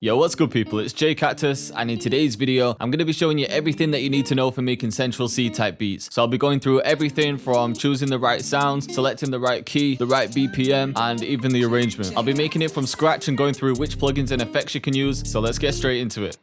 Yo, what's good people, it's Cactus, and in today's video, I'm going to be showing you everything that you need to know for making Central Cee type beats. So I'll be going through everything from choosing the right sounds, selecting the right key, the right BPM, and even the arrangement. I'll be making it from scratch and going through which plugins and effects you can use, so let's get straight into it.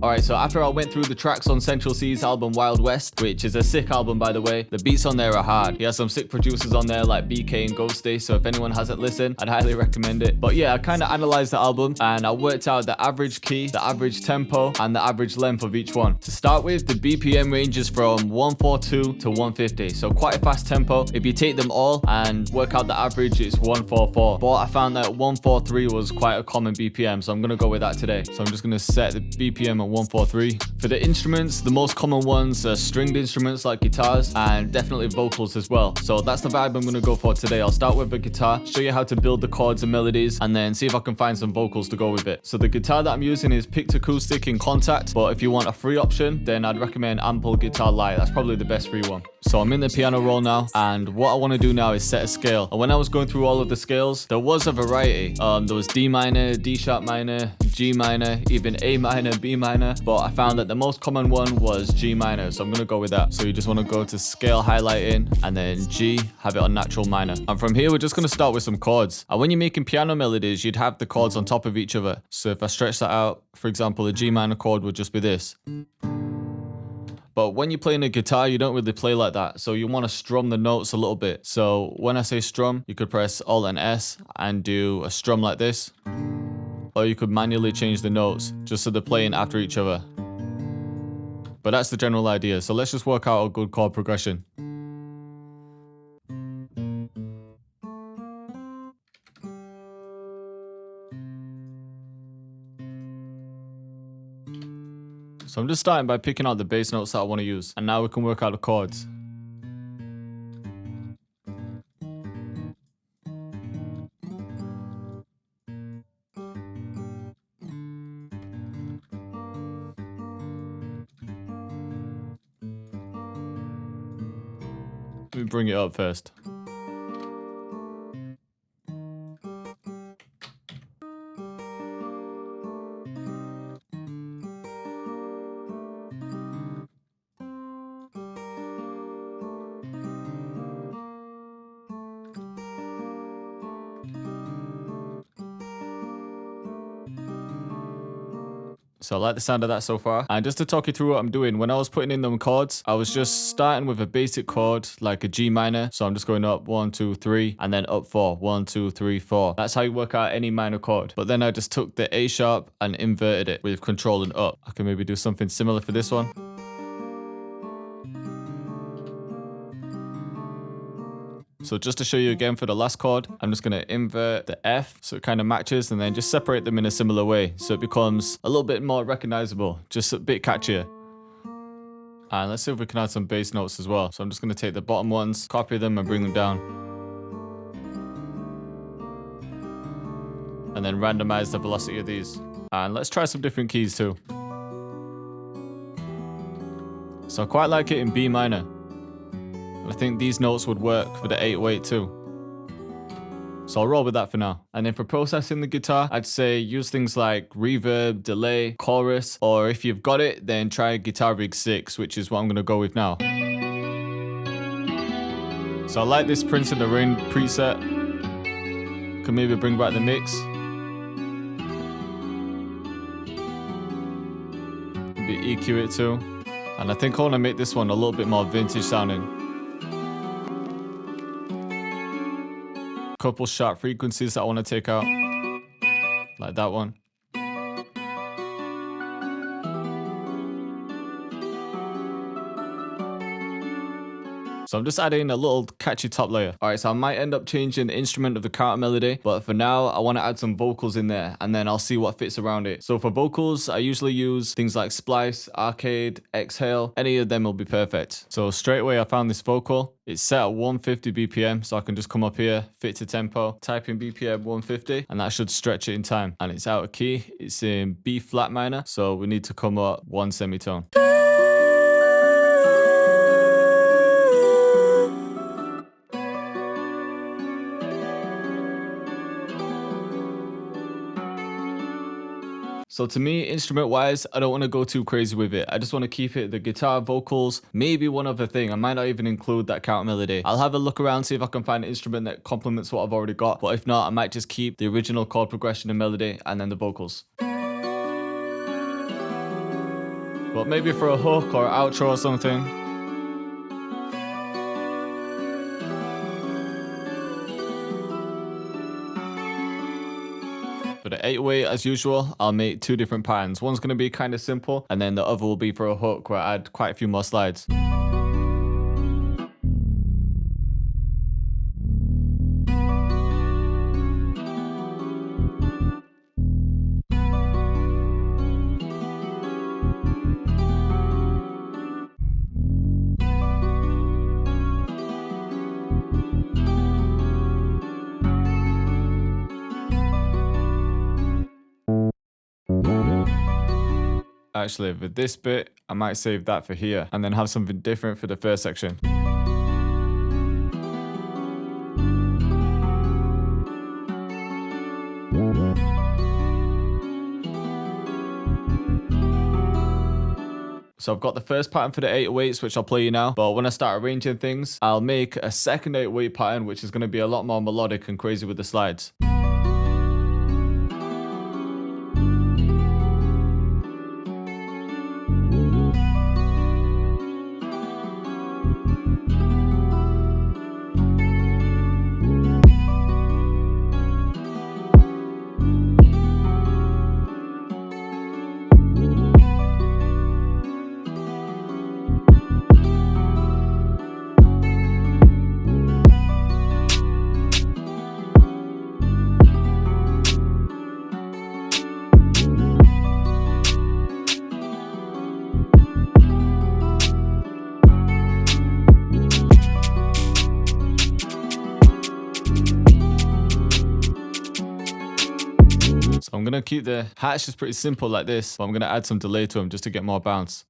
Alright, so after I went through the tracks on Central Cee's album Wild West, which is a sick album by the way, the beats on there are hard. He has some sick producers on there like BK and Ghosty, so if anyone hasn't listened, I'd highly recommend it. But yeah, I kind of analysed the album and I worked out the average key, the average tempo, and the average length of each one. To start with, the BPM ranges from 142 to 150, so quite a fast tempo. If you take them all and work out the average, it's 144. But I found that 143 was quite a common BPM, so I'm going to go with that today. So I'm just going to set the BPM at 143. For the instruments, the most common ones are stringed instruments like guitars and definitely vocals as well. So that's the vibe I'm going to go for today. I'll start with the guitar, show you how to build the chords and melodies, and then see if I can find some vocals to go with it. So the guitar that I'm using is picked acoustic in contact, but if you want a free option, then I'd recommend Ample Guitar Lite. That's probably the best free one. So I'm in the piano roll now, and what I want to do now is set a scale. And when I was going through all of the scales, there was a variety. There was D minor, D sharp minor, G minor, even A minor, B minor, but I found that the most common one was G minor, so I'm going to go with that. So you just want to go to scale highlighting and then G, have it on natural minor. And from here, we're just going to start with some chords. And when you're making piano melodies, you'd have the chords on top of each other. So if I stretch that out, for example, a G minor chord would just be this. But when you're playing a guitar, you don't really play like that. So you want to strum the notes a little bit. So when I say strum, you could press Alt and S and do a strum like this. Or you could manually change the notes just so they're playing after each other. But that's the general idea. So let's just work out a good chord progression. So I'm just starting by picking out the bass notes that I want to use. And now we can work out the chords. Let me bring it up first. So I like the sound of that so far. And just to talk you through what I'm doing, when I was putting in them chords, I was just starting with a basic chord like a G minor. So I'm just going up 1, 2, 3, and then up 4. 1, 2, 3, 4. That's how you work out any minor chord. But then I just took the A sharp and inverted it with control and up. I can maybe do something similar for this one. So just to show you again for the last chord, I'm just going to invert the F so it kind of matches and then just separate them in a similar way so it becomes a little bit more recognizable, just a bit catchier. And let's see if we can add some bass notes as well. So I'm just going to take the bottom ones, copy them and bring them down. And then randomize the velocity of these. And let's try some different keys too. So I quite like it in B minor. I think these notes would work for the 808 too. So I'll roll with that for now. And then for processing the guitar, I'd say use things like reverb, delay, chorus, or if you've got it, then try Guitar Rig 6, which is what I'm going to go with now. So I like this Prince in the Rain preset. Can maybe bring back the mix. Maybe EQ it too. And I think I want to make this one a little bit more vintage sounding. Couple sharp frequencies that I want to take out, like that one. So I'm just adding a little catchy top layer. Alright, so I might end up changing the instrument of the counter melody, but for now I want to add some vocals in there and then I'll see what fits around it. So for vocals, I usually use things like Splice, Arcade, Exhale. Any of them will be perfect. So straight away I found this vocal. It's set at 150 BPM, so I can just come up here, fit to tempo, type in BPM 150, and that should stretch it in time. And it's out of key, it's in B flat minor, so we need to come up one semitone. So to me, instrument wise, I don't want to go too crazy with it. I just want to keep it the guitar, vocals, maybe one other thing. I might not even include that counter melody. I'll have a look around, see if I can find an instrument that complements what I've already got. But if not, I might just keep the original chord progression and melody and then the vocals. But maybe for a hook or outro or something. For the 808, as usual, I'll make 2 different patterns. One's going to be kind of simple, and then the other will be for a hook where I add quite a few more slides. Actually, for this bit, I might save that for here and then have something different for the first section. So I've got the first pattern for the 808s, which I'll play you now. But when I start arranging things, I'll make a second 808 pattern, which is going to be a lot more melodic and crazy with the slides. So I'm going to keep the hats just pretty simple like this, but I'm going to add some delay to them just to get more bounce.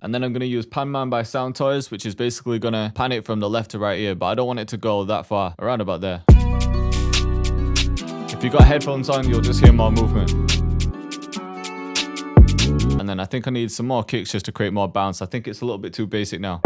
And then I'm going to use Pan Man by Sound Toys, which is basically going to pan it from the left to right ear, but I don't want it to go that far, around about there. If you've got headphones on, you'll just hear more movement. And then I think I need some more kicks just to create more bounce. I think it's a little bit too basic now.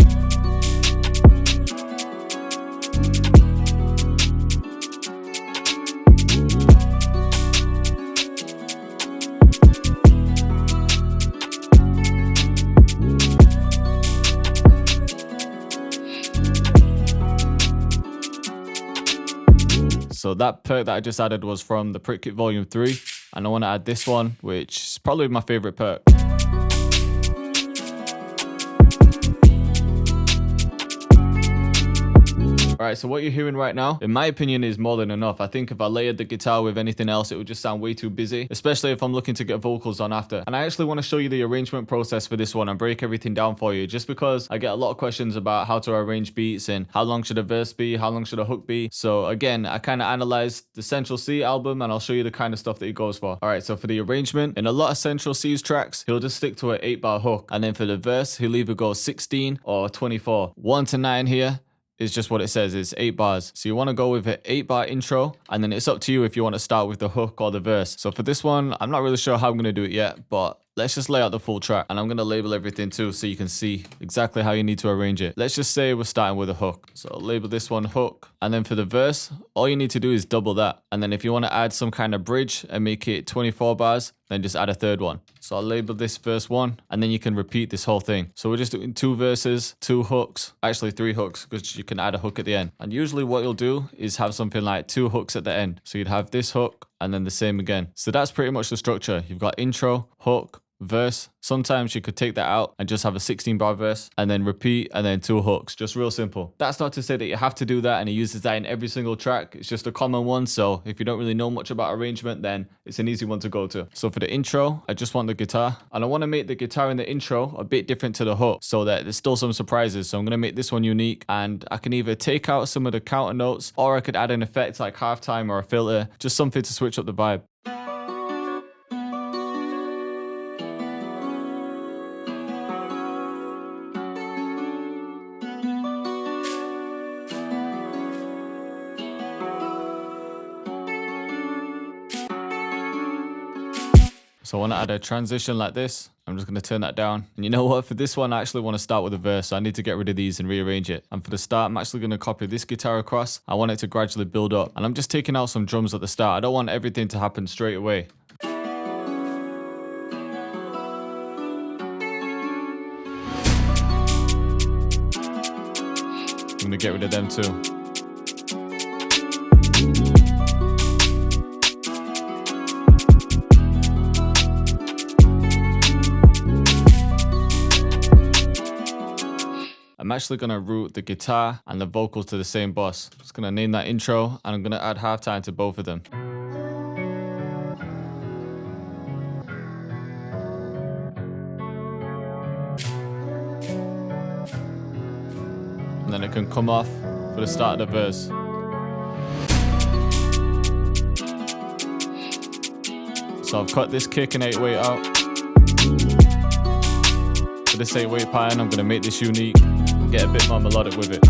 So that perk that I just added was from the Prick Kit Volume 3. And I want to add this one, which is probably my favorite perk. Alright, so what you're hearing right now, in my opinion, is more than enough. I think if I layered the guitar with anything else, it would just sound way too busy, especially if I'm looking to get vocals on after. And I actually want to show you the arrangement process for this one and break everything down for you, just because I get a lot of questions about how to arrange beats and how long should a verse be, how long should a hook be. So again, I kind of analyzed the Central Cee album and I'll show you the kind of stuff that he goes for. Alright, so for the arrangement, in a lot of Central Cee's tracks, he'll just stick to an 8-bar hook. And then for the verse, he'll either go 16 or 24. 1 to 9 here is just what it says, it's 8 bars. So you want to go with an 8-bar intro, and then it's up to you if you want to start with the hook or the verse. So for this one, I'm not really sure how I'm going to do it yet, but let's just lay out the full track. And I'm going to label everything too so you can see exactly how you need to arrange it. Let's just say we're starting with a hook. So I'll label this one hook. And then for the verse, all you need to do is double that. And then if you want to add some kind of bridge and make it 24 bars, then just add a third one. So I'll label this verse 1, and then you can repeat this whole thing. So we're just doing 2 verses, 2 hooks, actually 3 hooks, because you can add a hook at the end. And usually what you'll do is have something like 2 hooks at the end. So you'd have this hook and then the same again. So that's pretty much the structure. You've got intro, hook, verse. Sometimes you could take that out and just have a 16-bar verse and then repeat and then 2 hooks. Just real simple. That's not to say that you have to do that and he uses that in every single track. It's just a common one. So if you don't really know much about arrangement, then it's an easy one to go to. So for the intro, I just want the guitar, and I want to make the guitar in the intro a bit different to the hook so that there's still some surprises. So I'm going to make this one unique, and I can either take out some of the counter notes or I could add an effect like halftime or a filter, just something to switch up the vibe. So I want to add a transition like this. I'm just going to turn that down. And you know what? For this one, I actually want to start with a verse. So I need to get rid of these and rearrange it. And for the start, I'm actually going to copy this guitar across. I want it to gradually build up. And I'm just taking out some drums at the start. I don't want everything to happen straight away. I'm going to get rid of them too. I'm actually going to route the guitar and the vocals to the same bus. I'm just going to name that intro, and I'm going to add halftime to both of them. And then it can come off for the start of the verse. So I've cut this kick and 8/8 out. For this 8/8 pattern, I'm going to make this unique. Get a bit more melodic with it.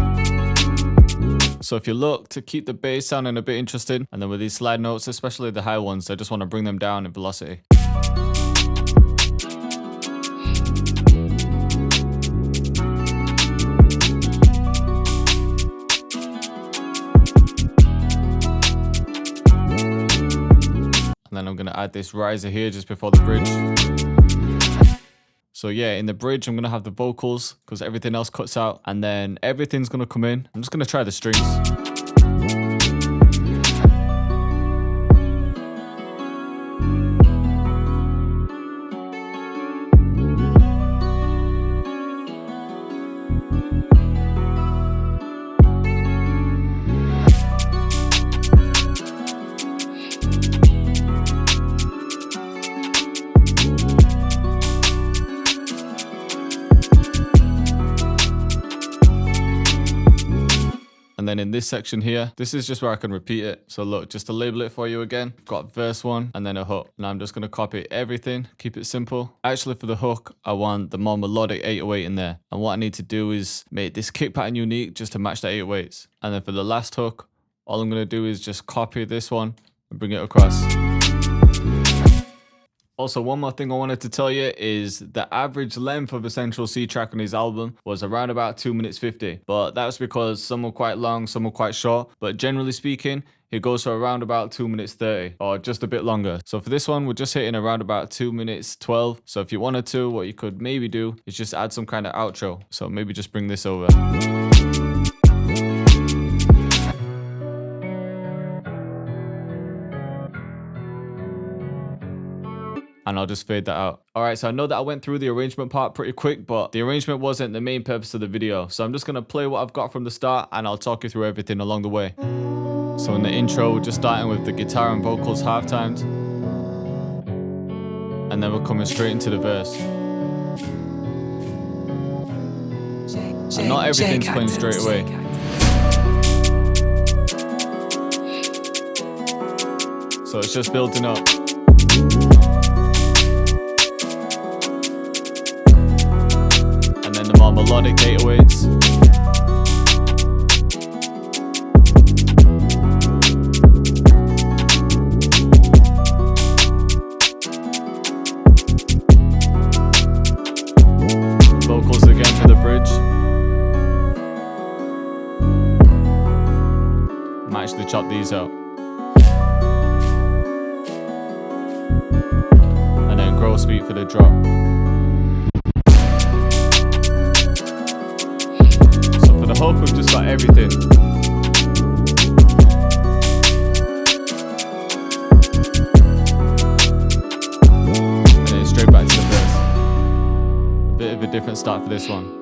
So if you look to keep the bass sounding a bit interesting, and then with these slide notes, especially the high ones, I just want to bring them down in velocity. And then I'm going to add this riser here just before the bridge. So yeah, in the bridge, I'm going to have the vocals because everything else cuts out. And then everything's going to come in. I'm just going to try the strings. And then in this section here, this is just where I can repeat it. So look, just to label it for you again, I've got verse 1 and then a hook. Now I'm just going to copy everything, keep it simple. Actually, for the hook, I want the more melodic 8/8 in there. And what I need to do is make this kick pattern unique just to match the 8/8s. And then for the last hook, all I'm going to do is just copy this one and bring it across. Also, one more thing I wanted to tell you is the average length of a Central Cee track on his album was around about 2 minutes 50. But that's because some were quite long, some were quite short. But generally speaking, it goes for around about 2 minutes 30 or just a bit longer. So for this one, we're just hitting around about 2 minutes 12. So if you wanted to, what you could maybe do is just add some kind of outro. So maybe just bring this over. And I'll just fade that out. Alright, so I know that I went through the arrangement part pretty quick, but the arrangement wasn't the main purpose of the video. So I'm just going to play what I've got from the start and I'll talk you through everything along the way. So in the intro, we're just starting with the guitar and vocals half times. And then we're coming straight into the verse. And not everything's playing straight away. So it's just building up. The more melodic 8/8s. Vocals again for the bridge. Might actually chop these out. And then gross beat for the drop. I hope we've just got everything. And then straight back to the verse. A bit of a different start for this one.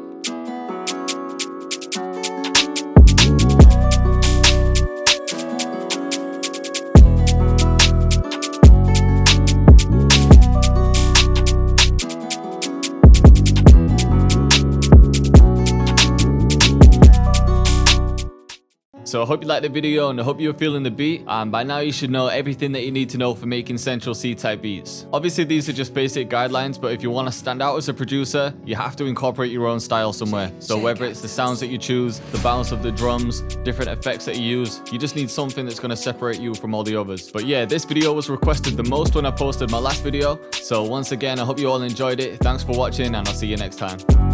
So I hope you liked the video and I hope you're feeling the beat. And by now you should know everything that you need to know for making Central Cee type beats. Obviously these are just basic guidelines, but if you want to stand out as a producer, you have to incorporate your own style somewhere. So whether it's the sounds that you choose, the bounce of the drums, different effects that you use, you just need something that's going to separate you from all the others. But yeah, this video was requested the most when I posted my last video. So once again, I hope you all enjoyed it. Thanks for watching and I'll see you next time.